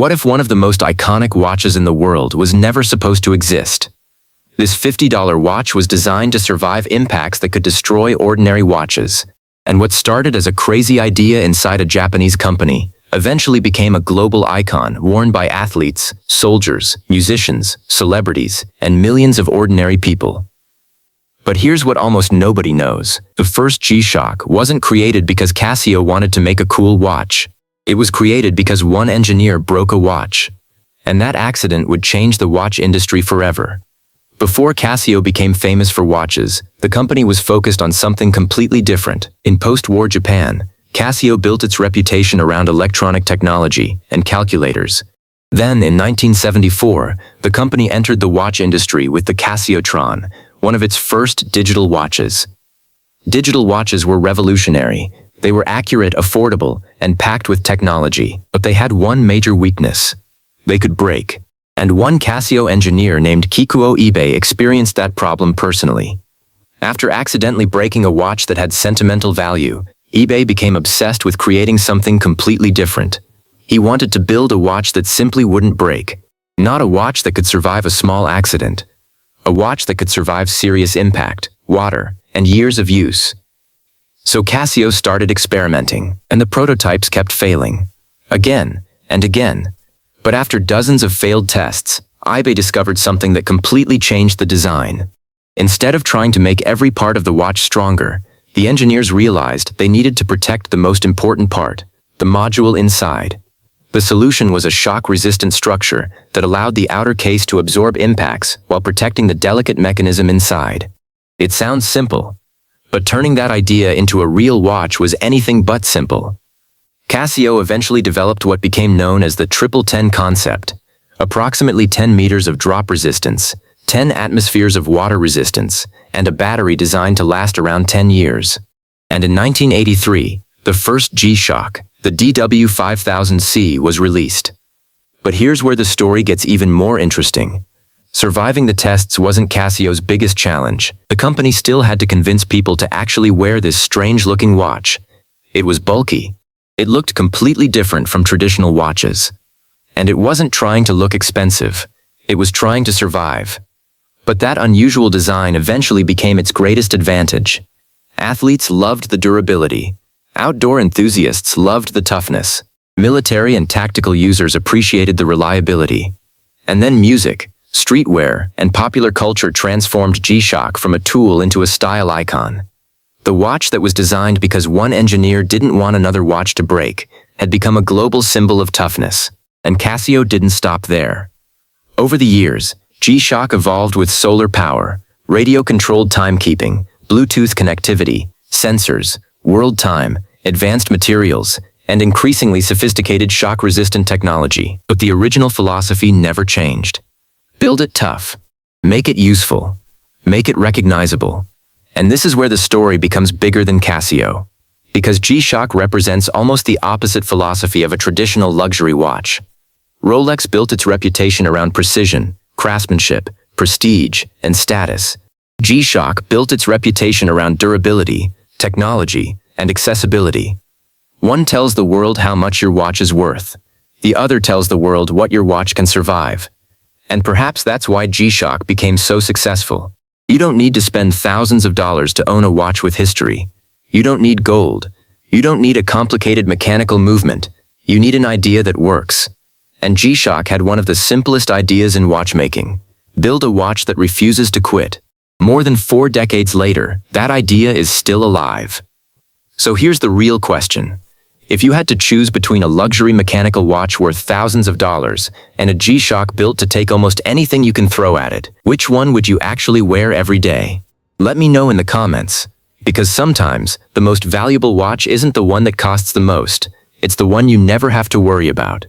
What if one of the most iconic watches in the world was never supposed to exist? This $50 watch was designed to survive impacts that could destroy ordinary watches, and what started as a crazy idea inside a Japanese company eventually became a global icon worn by athletes, soldiers, musicians, celebrities, and millions of ordinary people. But here's what almost nobody knows. The first G-Shock wasn't created because Casio wanted to make a cool watch. It was created because one engineer broke a watch. And that accident would change the watch industry forever. Before Casio became famous for watches, the company was focused on something completely different. In post-war Japan, Casio built its reputation around electronic technology and calculators. Then, in 1974, the company entered the watch industry with the Casiotron, one of its first digital watches. Digital watches were revolutionary. They were accurate, affordable, and packed with technology, but they had one major weakness. They could break. And one Casio engineer named Kikuo Ibe experienced that problem personally. After accidentally breaking a watch that had sentimental value, Ibe became obsessed with creating something completely different. He wanted to build a watch that simply wouldn't break. Not a watch that could survive a small accident. A watch that could survive serious impact, water, and years of use. So Casio started experimenting, and the prototypes kept failing. Again and again. But after dozens of failed tests, Ibe discovered something that completely changed the design. Instead of trying to make every part of the watch stronger, the engineers realized they needed to protect the most important part, the module inside. The solution was a shock-resistant structure that allowed the outer case to absorb impacts while protecting the delicate mechanism inside. It sounds simple, but turning that idea into a real watch was anything but simple. Casio eventually developed what became known as the Triple 10 concept, approximately 10 meters of drop resistance, 10 atmospheres of water resistance, and a battery designed to last around 10 years. And in 1983, the first G-Shock, the DW5000C, was released. But here's where the story gets even more interesting. Surviving the tests wasn't Casio's biggest challenge. The company still had to convince people to actually wear this strange-looking watch. It was bulky. It looked completely different from traditional watches. And it wasn't trying to look expensive. It was trying to survive. But that unusual design eventually became its greatest advantage. Athletes loved the durability. Outdoor enthusiasts loved the toughness. Military and tactical users appreciated the reliability. And then music, streetwear, and popular culture transformed G-Shock from a tool into a style icon. The watch that was designed because one engineer didn't want another watch to break had become a global symbol of toughness. And Casio didn't stop there. Over the years, G-Shock evolved with solar power, radio-controlled timekeeping, Bluetooth connectivity, sensors, world time, advanced materials, and increasingly sophisticated shock-resistant technology. But the original philosophy never changed. Build it tough. Make it useful. Make it recognizable. And this is where the story becomes bigger than Casio. Because G-Shock represents almost the opposite philosophy of a traditional luxury watch. Rolex built its reputation around precision, craftsmanship, prestige, and status. G-Shock built its reputation around durability, technology, and accessibility. One tells the world how much your watch is worth. The other tells the world what your watch can survive. And perhaps that's why G-Shock became so successful. You don't need to spend thousands of dollars to own a watch with history. You don't need gold. You don't need a complicated mechanical movement. You need an idea that works. And G-Shock had one of the simplest ideas in watchmaking. Build a watch that refuses to quit. More than 4 decades later, that idea is still alive. So here's the real question. If you had to choose between a luxury mechanical watch worth thousands of dollars and a G-Shock built to take almost anything you can throw at it, which one would you actually wear every day? Let me know in the comments. Because sometimes, the most valuable watch isn't the one that costs the most. It's the one you never have to worry about.